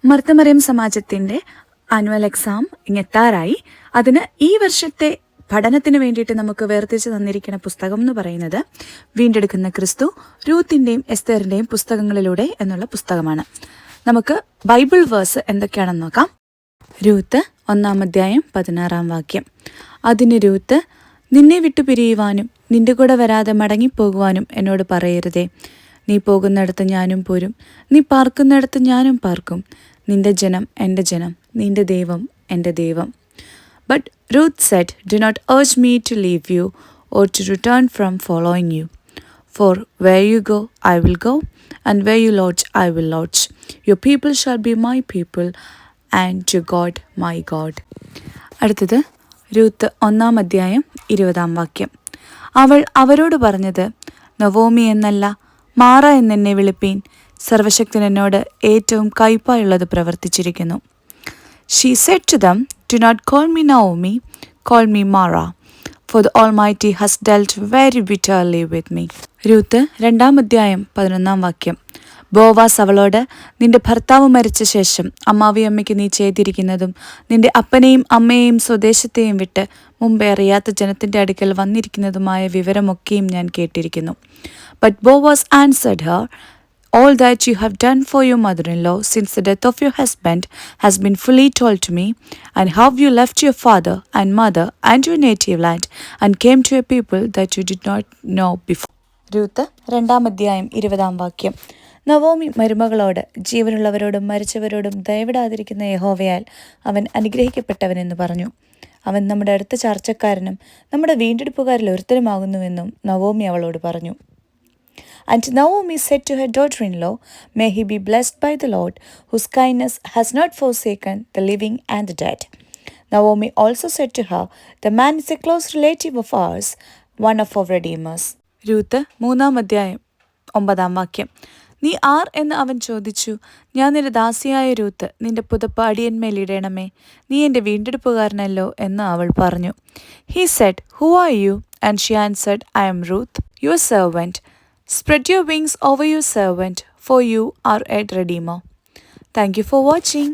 മറിയം സമാജത്തിൻ്റെ annual exam ഇങ്ങെത്താറായി. അതിന് ഈ വർഷത്തെ പഠനത്തിന് വേണ്ടിയിട്ട് നമുക്ക് വേർതിരിച്ച് തന്നിരിക്കുന്ന പുസ്തകം എന്ന് പറയുന്നത് വീണ്ടെടുക്കുന്ന ക്രിസ്തു, രൂത്തിൻ്റെയും എസ്തേറിൻ്റെയും പുസ്തകങ്ങളിലൂടെ എന്നുള്ള പുസ്തകമാണ്. നമുക്ക് ബൈബിൾ വേഴ്സ് എന്തൊക്കെയാണെന്ന് നോക്കാം. രൂത്ത് 1-ാം അധ്യായം 16-ാം വാക്യം. അതിന് രൂത്ത്, നിന്നെ വിട്ടു പിരിയുവാനും നിന്റെ കൂടെ വരാതെ മടങ്ങിപ്പോകുവാനും എന്നോട് പറയരുതേ. നീ പോകുന്നിടത്ത് ഞാനും പോരും, നീ പാർക്കുന്നിടത്ത് ഞാനും പാർക്കും. നിന്റെ ജനം എൻ്റെ ജനം, നിന്റെ ദൈവം എൻ്റെ ദൈവം. But Ruth said, Do not urge me to leave you or to return from following you. For where you go, I will go, and where you lodge, I will lodge. Your people shall be my people, and your God my God. അടുത്തത് Ruth 1-ാം അധ്യായം 20-ാം വാക്യം. അവൾ അവരോട് പറഞ്ഞത്, Naomi എന്നല്ല, മാറ എന്നെന്നെ വിളിപ്പീൻ. സർവശക്തൻ എന്നോട് ഏറ്റവും കയ്പായുള്ളത് പ്രവർത്തിച്ചിരിക്കുന്നു. She said to them, Do not call me Naomi, call me Mara, for the Almighty has dealt very bitterly with me. Ruth 2-ാം അധ്യായം 11-ാം വാക്യം. ബോവാസ് അവളോട്, നിന്റെ ഭർത്താവ് മരിച്ച ശേഷം അമ്മാവിയമ്മയ്ക്ക് നീ ചെയ്തിരിക്കുന്നതും നിന്റെ അപ്പനെയും അമ്മയെയും സ്വദേശത്തെയും വിട്ട് മുമ്പേ അറിയാത്ത ജനത്തിൻ്റെ അടുക്കൽ വന്നിരിക്കുന്നതുമായ വിവരമൊക്കെയും ഞാൻ കേട്ടിരിക്കുന്നു. But Boaz answered her, All that you have done for your mother-in-law since the death of your husband has been fully told to me, and how you left your father and mother and your native land and came to a people that you did not know before. Ruth 2-ാം അധ്യായം 20-ാം വാക്യം. Naomi മരുമകളോട്, ജീവനുള്ളവരോടും മരിച്ചവരോടും ദയവിടാതിരിക്കുന്ന യഹോവയാൽ അവൻ അനുഗ്രഹിക്കപ്പെട്ടവനെന്ന് പറഞ്ഞു. അവൻ നമ്മുടെ അടുത്ത ചാർച്ചക്കാരനും നമ്മുടെ വീണ്ടെടുപ്പുകാരിൽ ഒരുത്തനുമാകുന്നുവെന്നും Naomi അവളോട് പറഞ്ഞു. And Naomi said to her daughter-in-law, May he be blessed by the Lord, whose kindness has not forsaken the living and the dead. Naomi also said to her, The man is a close relative of ours, one of our redeemers. Ruth 3-ാം അധ്യായം 9-ാം വാക്യം. നീ R എന്ന് അവൻ ചോദിച്ചു. ഞാൻ നിന്റെ ദാസിയായ Ruth, നിന്റെ പുതപ്പ് അടിയന്മേലിടണമേ, നീ എൻ്റെ വീണ്ടെടുപ്പുകാരനല്ലോ എന്ന് അവൾ പറഞ്ഞു. He said, Who are you? And she answered, I am Ruth, your servant. Spread your wings over your servant, for you are a redeemer. Thank you for watching.